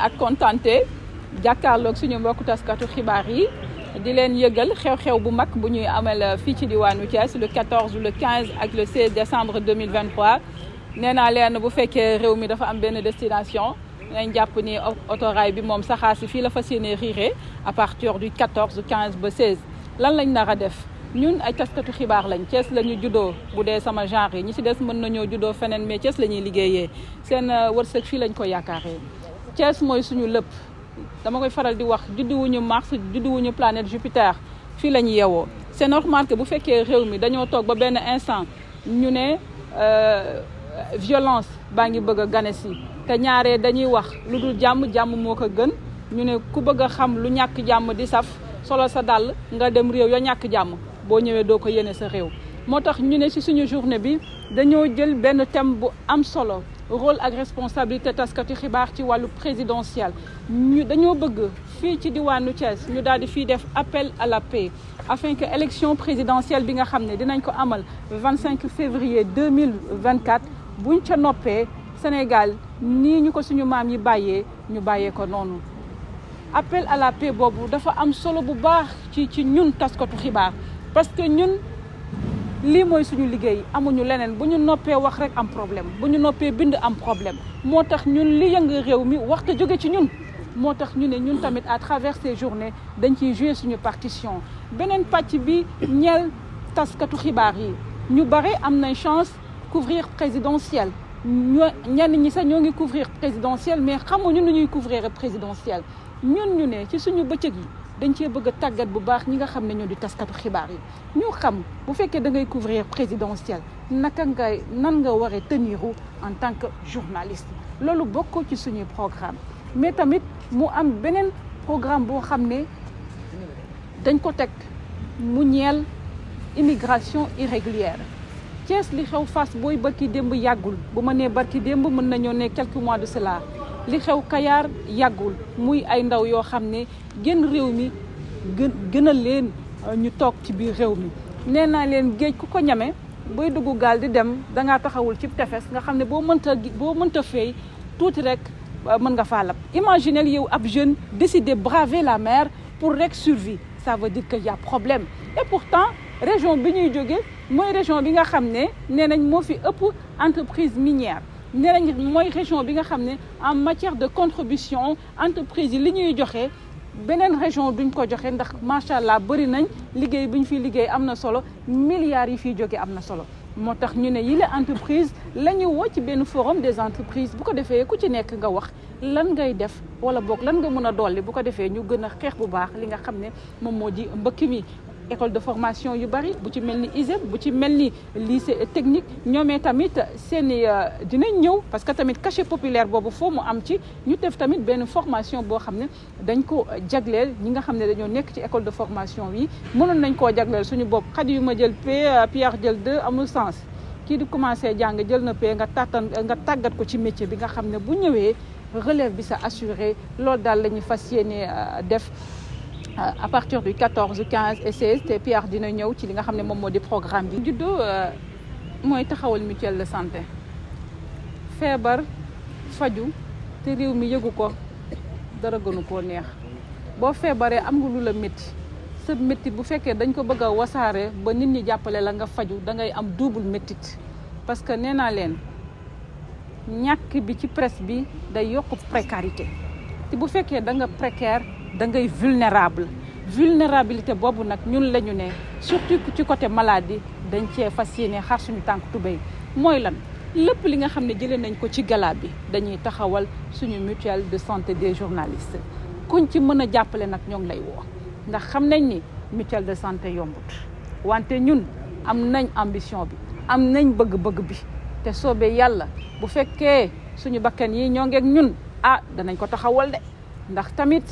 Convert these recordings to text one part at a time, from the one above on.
ak kontaante jàkkaarloog suñu mbokku taskatu xibaar yi di leen yëgal xew-xew bu mag bu ñuy amal fii ci diwaanu Thiès le 14 le 15 ak le 16 décembre 2023 nee naa leen bu fekkee réew mi dafa am benn destination nañ jàpp ni autorail bi moom saxaar si fii la fas yéene riire à partir du 14 15 ba 16 lan lañ nar a def ñun ay taskatu xibaar lañ Thiès la ñu juddoo bu dee sama genre yi ñi ci des mën nañoo juddoo feneen mais Thiès la ñuy liggéeyee seen wërsëg fii lañ ko yaakaaree Thiès mooy suñu lépp dama koy faral di wax judduwuñu Mars judduwuñu planète Jupiter fii la ñu yeewoo c'est normal que bu fekkee réew mi dañoo toog ba benn instant ñu ne violence baa ngi bëgg a gane si te ñaaree dañuy wax lu dul jàmm moo ko gën ñu ne ku bëgg a xam lu ñàkk jàmm di saf solo sa dàll nga dem réew ya ñàkk jàmm boo ñëwee doo ko yéene sa réew moo tax ñu ne ci suñu journée bi dañoo jël benn thème bu am solo rôle ak responsabilité taskati xibaar ci wàllu présidentiel ñu dañoo bëgg fii ci diwaanu Thiès ñu daal di fii def appel à la paix afin que élection présidentielle bi nga xam ne dinañ ko amal 25 février 2024 buñ ca noppee Sénégal nii ñu ko suñu maam yi bàyyee ñu bàyyee ko noonu appel à la paix boobu dafa am solo bu baax ci ñun taskatu xibaar parce que ñun lii mooy suñu liggéey amuñu leneen bu ñu noppee wax rek am problème bu ñu noppee bind am problème moo tax ñun li yëngu réew mi waxta jóge ci ñun moo tax ñu ne ñun tamit à travers ces journées dañ ciy jouer suñu partition beneen pàcc bi ñeel taskatu xibaar yi ñu bare am nañ chance couvrir présidentielle ñenn ñi sax ñoo ngi couvrir présidentielle mais xamuñu nu ñuy couvrir présidentielle ñun ñu ne ci suñu bëccëg yi dañ cee bëgg a tàggat bu baax ñi nga xam ne ñoo di taskatu xibaar yi ñu xam bu fekkee da ngay couvrir présidentielle nan nga waree teniru en tant que journaliste loolu bokk ci suñuy programme mais tamit mu am beneen programme boo xam ne dañ ko teg mu ñeel immigration irrégulière Thiès li xew Fass booy barki démb yàggul bu ma nee barki démb mën nañoo ne quelques mois de cela li xew Kayar yàggul muy ay ndaw yoo xam ne génn réew mi gënal leen ñu toog ci biir réew mi nee naa leen géej ku ko ñame booy dugg gaal di dem dangaa taxawul ci tefes nga xam ne boo mënta fay tuuti rek mën nga faa lab imaginez yow ab jeune décidé braver la mer pour rek survie ça veut dire que y a problème et pourtant région bi ñuy jóge mooy région bi nga xam ne nee nañ moo fi ëpp entreprise minière nee nañ mooy région bi nga xam ne en matière de contribution entreprise yi li ñuy joxe beneen région duñ ko joxe ndax macha allah bëri nañ liggéey bi ñu fiy liggéey am na solo milliards yi fiy jóge am na solo moo tax ñu ne yile entreprise la ñu woo ci benn forum des entreprises bu ko defee ku ci nekk nga wax lan ngay def wala boog lan nga mën a dolli bu ko defee ñu gën a xeex bu baax li nga xam ne moom moo di mbëkk mi école de formation yu bari bu ci mel ni ISEP bu ci mel ni lycée technique ñoomee tamit seeni dinañ ñëw parce que tamit cachet populaire boobu foo mu am ci ñu def tamit benn formation boo xam ne dañ ko jagleel ñi nga xam ne dañoo nekk ci école de formation yi mënoon nañ koo jagleel suñu bopp xadi yu ma jël P Pierre jël 2 amul sens kii di commencé jàng jël na P nga tàggat ko ci métier bi nga xam ne bu ñëwee relève bi sa assuré loolu daal la ñu fas yéene def à partir du 14 15 et 16 te Pierre dina ñëw ci li nga xam ne moom moo di programme bi. juddoo mooy taxawal mutuelle de santé feebar faju te réew mi yëgu ko dara gënu koo neex boo feebaree am nga lu la métti sa métti bu fekkee dañ ko bëgg a wasaare ba nit ñi jàppale la nga faju da ngay am double méttit parce que nee naa leen ñàkk bi ci presse bi day yokk précarité te bu fekkee da nga précaire da ngay vulnérabilité boobu nag ñun la ñu ne surtout ci côté maladie dañ cee fas yéene xar suñu tànk tubéy mooy lan lépp li nga xam ne jëlee nañ ko ci gala bi dañuy taxawal suñu mutuelle de santé des journalistes kuñ ci mën a jàppale nag ñoo ngi lay woo ndax xam nañ ni mutuelle de santé yombut wante ñun am nañ ambition bi am nañ bëgg-bëgg bi te soobee yàlla bu fekkee suñu bakkan yi ñoo ngeeg ñun danañ ko taxawal de ndax tamit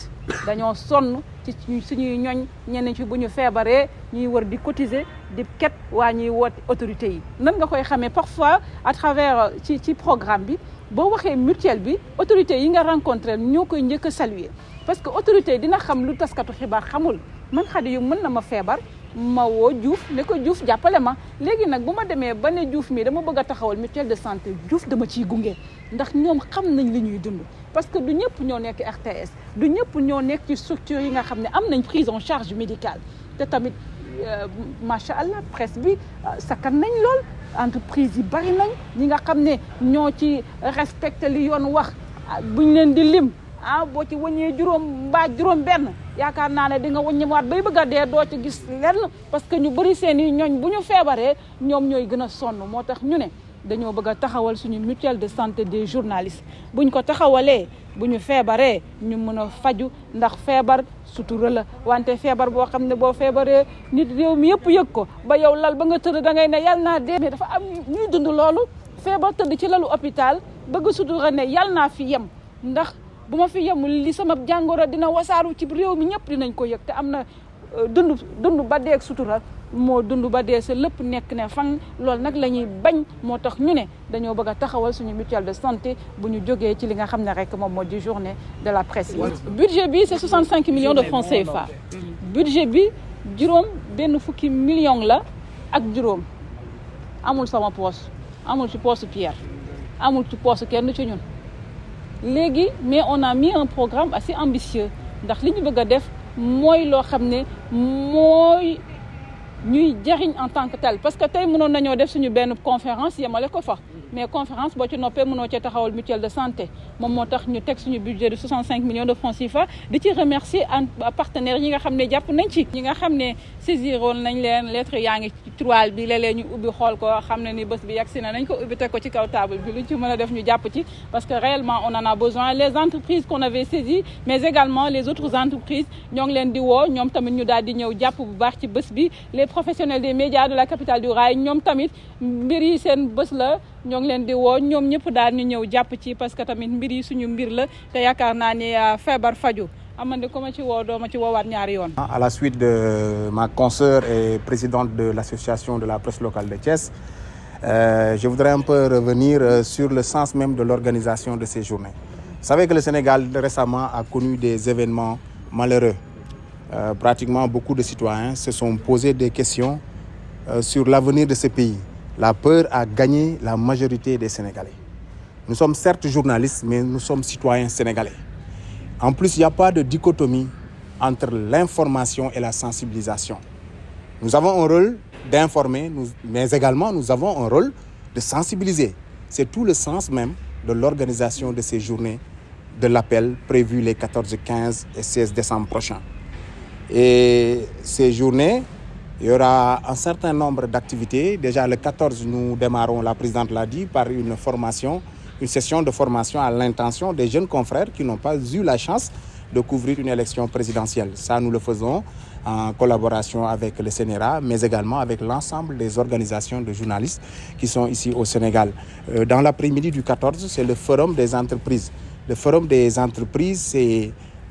dañoo sonn ci suñuy ñoñ ñenn ci bu ñu feebaree ñuy wër di cotiser di ket waa ñuy woote autorités yi nan nga koy xamee parfois à travers ci programme bi boo waxee mutuelle bi autorités yi nga rencontré ñoo koy njëkk a saluer parce que autorité dina xam lu taskatu xibaar xamul man xadi yu mën na ma feebar ma woo Diouf ne ko Diouf jàppale ma léegi nag bu ma demee ba ne Diouf mii dama bëgg a taxawal mutuelle de santé Diouf dama ciy gunge ndax ñoom xam nañ li ñuy dund parce que du ñëpp ñoo nekk RTS du ñëpp ñoo nekk ci structure yi nga xam ne am nañ prise en charge médicale te tamit macha allah presse bi sakkan nañ lool entreprise yi bari nañ ñi nga xam ne ñoo ci respecté li yoon wax buñ leen di lim boo ci wàññee juróom mbaa juróom benn yaakaar naa ne di nga wàññiwaat bay bëgg a dee doo ci gis lenn parce que ñu bëri seen i ñooñ bu ñu feebaree ñoom ñooy gën a sonn moo tax ñu ne dañoo bëgg a taxawal suñu mutuelle de santé des journalistes buñ ko taxawalee bu ñu feebaree ñu mën a faju ndax feebar sutura la wante feebar boo xam ne boo feebaree nit réew mi yëpp yëg ko ba yow lal ba nga tëdd da ngay ne yàlla naa dee mais dafa am ñuy dund loolu feebar tëdd ci lalu hôpital bëgg sutura ne yàlla naa fi yem ndax bu ma fi yemul li sama jàngoro dina wasaaru ci réew mi ñëpp dinañ ko yëg te am na dund ba dee ak sutura moo dund ba dee sa lépp nekk ne fan loolu nag la ñuy bañ moo tax ñu ne dañoo bëgg a taxawal suñu mutuelle de santé bu ñu jógee ci li nga xam ne rek moom moo di journée de la presse yi. budget bi c'est 65 millions de francs CFA budget bi juróom benn fukki millions la ak juróom amul sama poche amul ci poche Pierre amul ci poche kenn ci ñun. léegi mais on a mis un programme assez ambitieux ndax li ñu bëgg a def mooy loo xam ne mooy ñuy jariñ en tant que tel parce que tey mënoon nañoo def suñu benn conférence yemale ko fa mais conférence boo ci noppee mënoo cee taxawal mutuelle de santé moom moo tax ñu teg suñu budget de 65 millions de francs CFA di ci remercier partenaires yi nga xam ne jàpp nañ ci ñi nga xam ne saisiroon nañ leen lettre yaa ngi ci tiroir bi léeg-léeg ñu ubbi xool ko xam ne ni bés bi yegsi na nañ ko ubbi teg ko ci kaw table bi luñ ci mën a def ñu jàpp ci parce que réellement on en a besoin les entreprises qu'on avait saisies mais également les autres entreprises ñoo ngi leen di woo ñoom tamit ñu daal di ñëw jàpp bu baax ci bés bi les professionnels des médias de la capitale du rail ñoom tamit mbir yi seen bés la ñoo ngi leen di woo ñoom ñëpp daal ñu ñëw jàpp ci parce que tamit mbir yi suñu mbir la te yaakaar naa ni feebar faju amande ko ma ci woo doo ma ci woowaat ñaari yoon. À la suite de ma consoeur et présidente de l'association de la presse locale de Thiès, je voudrais un peu revenir sur le sens même de l'organisation de ces journées. Vous savez que le Sénégal récemment a connu des événements malheureux. Pratiquement beaucoup de citoyens se sont posés des questions sur l'avenir de ce pays. La peur a gagné la majorité des Sénégalais. Nous sommes certes journalistes, mais nous sommes citoyens sénégalais. En plus, il n'y a pas de dichotomie entre l'information et la sensibilisation. Nous avons un rôle d'informer, mais également nous avons un rôle de sensibiliser. C'est tout le sens même de l'organisation de ces journées de l'appel prévu les 14, 15 et 16 décembre prochains. Et ces journées, il y aura un certain nombre d'activités. Déjà le 14, nous démarrons, la présidente l'a dit, par une session de formation à l'intention des jeunes confrères qui n'ont pas eu la chance de couvrir une élection présidentielle. Ça, nous le faisons en collaboration avec le CNRA, mais également avec l'ensemble des organisations de journalistes qui sont ici au Sénégal. Dans l'après-midi du 14, c'est le Forum des entreprises. Le Forum des entreprises,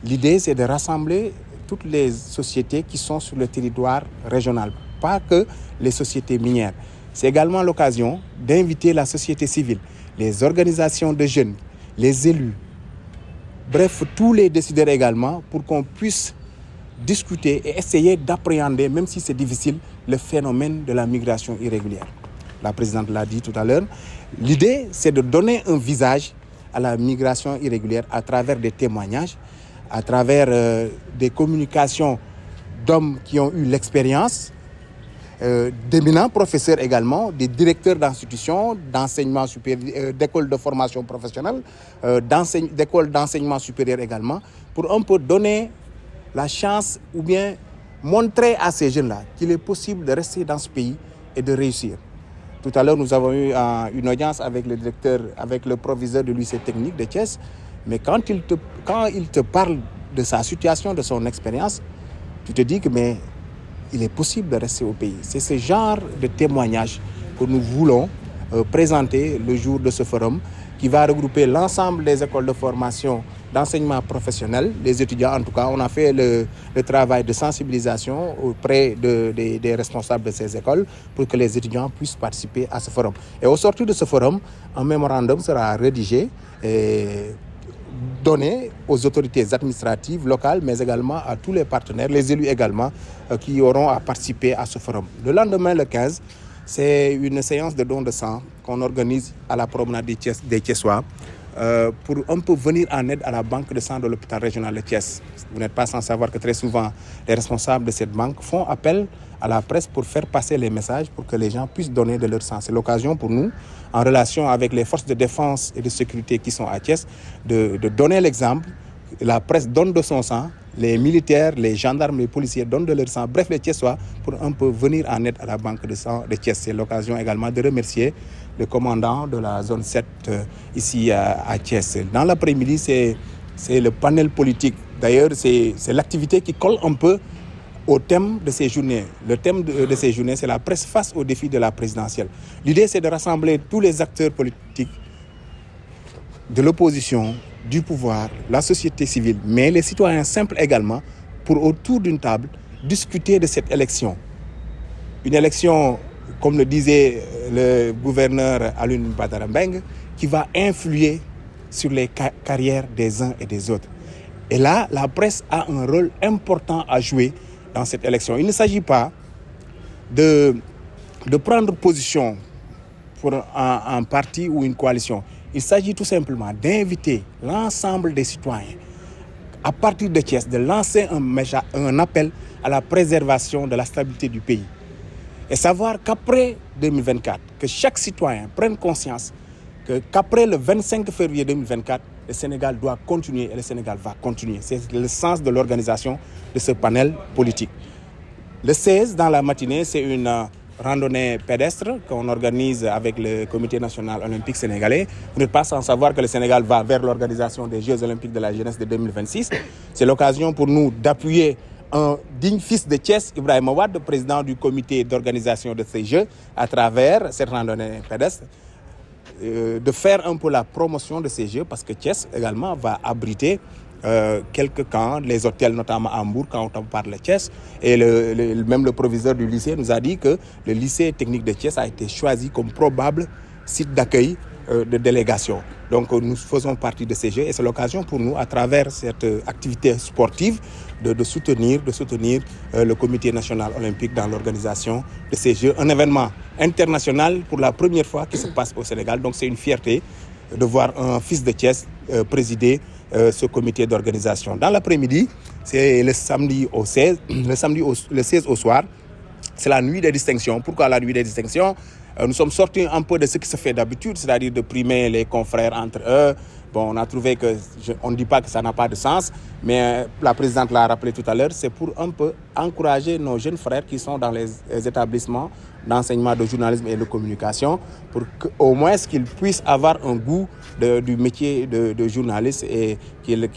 l'idée, c'est de rassembler toutes les sociétés qui sont sur le territoire régional, pas que les sociétés minières. C'est également l'occasion d'inviter la société civile, les organisations de jeunes, les élus, bref, tous les décideurs également, pour qu'on puisse discuter et essayer d'appréhender, même si c'est difficile, le phénomène de la migration irrégulière. La présidente l'a dit tout à l'heure. L'idée, c'est de donner un visage à la migration irrégulière à travers des témoignages, à travers des communications d'hommes qui ont eu l'expérience, d'éminents professeurs également, des directeurs d'institutions, d'enseignement supérieur, d'écoles de formation professionnelle, d'écoles d'enseignement supérieur également, pour un peu donner la chance ou bien montrer à ces jeunes-là qu'il est possible de rester dans ce pays et de réussir. Tout à l'heure, nous avons eu une audience avec le directeur, avec le proviseur de lycée technique de Thiès, mais quand il te parle de sa situation, de son expérience, tu te dis que mais il est possible de rester au pays. C'est ce genre de témoignage que nous voulons présenter le jour de ce forum qui va regrouper l'ensemble des écoles de formation d'enseignement professionnel, les étudiants en tout cas. On a fait le travail de sensibilisation auprès des responsables de ces écoles pour que les étudiants puissent participer à ce forum. Et au sortir de ce forum, un mémorandum sera rédigé donner aux autorités administratives locales, mais également à tous les partenaires, les élus également, qui auront à participer à ce forum. Le lendemain, le 15, c'est une séance de don de sang qu'on organise à la promenade des Thiessois pour un peu venir en aide à la banque de sang de l'hôpital régional de Thiès. Vous n'êtes pas sans savoir que très souvent, les responsables de cette banque font appel à la presse pour faire passer les messages pour que les gens puissent donner de leur sang. C'est l'occasion pour nous, en relation avec les forces de défense et de sécurité qui sont à Thiès, de donner l'exemple. La presse donne de son sang, les militaires, les gendarmes, les policiers donnent de leur sang, bref, les Thiessois, pour un peu venir en aide à la banque de sang de Thiès. C'est l'occasion également de remercier le commandant de la zone 7 ici à Thiès. Dans l'après-midi, c'est le panel politique. D'ailleurs, c'est l'activité qui colle un peu au thème de ces journées. Le thème de ces journées, c'est la presse face aux défis de la présidentielle. L'idée, c'est de rassembler tous les acteurs politiques de l'opposition, du pouvoir, la société civile, mais les citoyens simples également, pour autour d'une table, discuter de cette élection. Une élection, comme le disait le gouverneur Alioune Badara Mbengue, qui va influer sur les carrières des uns et des autres. Et là, la presse a un rôle important à jouer dans cette élection. Il ne s'agit pas de prendre position pour un parti ou une coalition. Il s'agit tout simplement d'inviter l'ensemble des citoyens, à partir de Thiès, de lancer un appel à la préservation de la stabilité du pays. Et savoir qu'après 2024, que chaque citoyen prenne conscience qu'après le 25 février 2024, le Sénégal doit continuer et le Sénégal va continuer. C'est le sens de l'organisation de ce panel politique. Le 16, dans la matinée, c'est une randonnée pédestre qu'on organise avec le Comité national olympique sénégalais. Vous n'êtes pas sans savoir que le Sénégal va vers l'organisation des Jeux olympiques de la jeunesse de 2026. C'est l'occasion pour nous d'appuyer un digne fils de Thiès, Ibrahima Wade, président du comité d'organisation de ces Jeux, à travers cette randonnée pédestre, de faire un peu la promotion de ces Jeux, parce que Thiès également va abriter quelques camps, les hôtels notamment à Hambourg, quand on parle de Thiès. Et même le proviseur du lycée nous a dit que le lycée technique de Thiès a été choisi comme probable site d'accueil de délégation. Donc nous faisons partie de ces Jeux et c'est l'occasion pour nous, à travers cette activité sportive, de soutenir le Comité national olympique dans l'organisation de ces Jeux. Un événement international pour la première fois qui se passe au Sénégal. Donc c'est une fierté de voir un fils de Thiès présider ce comité d'organisation. Dans l'après-midi, c'est le samedi au 16, le 16 au soir, c'est la nuit des distinctions. Pourquoi la nuit des distinctions ? Nous sommes sortis un peu de ce qui se fait d'habitude, c'est-à-dire de primer les confrères entre eux. Bon, on a trouvé que, on ne dit pas que ça n'a pas de sens, mais la présidente l'a rappelé tout à l'heure, c'est pour un peu encourager nos jeunes frères qui sont dans les établissements d'enseignement de journalisme et de communication, pour qu'au moins qu'ils puissent avoir un goût du métier de journaliste et qu'ils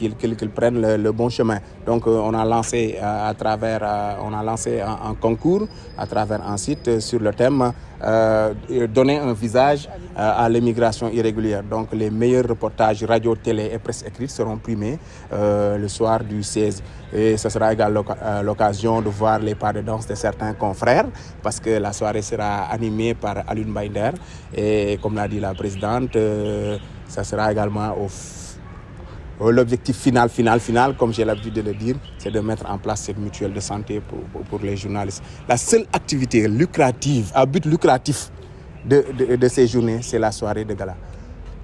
prennent le bon chemin. Donc on a lancé un concours à travers un site sur le thème donner un visage à l'immigration irrégulière. Donc les meilleurs reportages radio, télé et presse écrite seront primés le soir du 16. Et ce sera également l'occasion de voir les pas de danse de certains confrères, parce que la soirée sera animée par Alioune Bainder. Et comme l'a dit la présidente, ça sera également l'objectif final, comme j'ai l'habitude de le dire, c'est de mettre en place cette mutuelle de santé pour les journalistes. La seule activité lucrative, à but lucratif de ces journées, c'est la soirée de gala.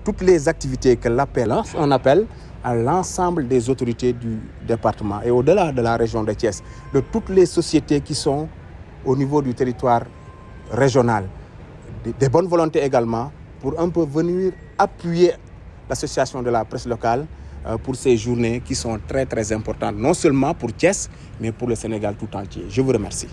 Toutes les activités que l'appel, on appelle à l'ensemble des autorités du département et au-delà de la région de Thiès, de toutes les sociétés qui sont au niveau du territoire régional, des bonnes volontés également, pour un peu venir appuyer l'association de la presse locale pour ces journées qui sont très très importantes, non seulement pour Thiès, mais pour le Sénégal tout entier. Je vous remercie.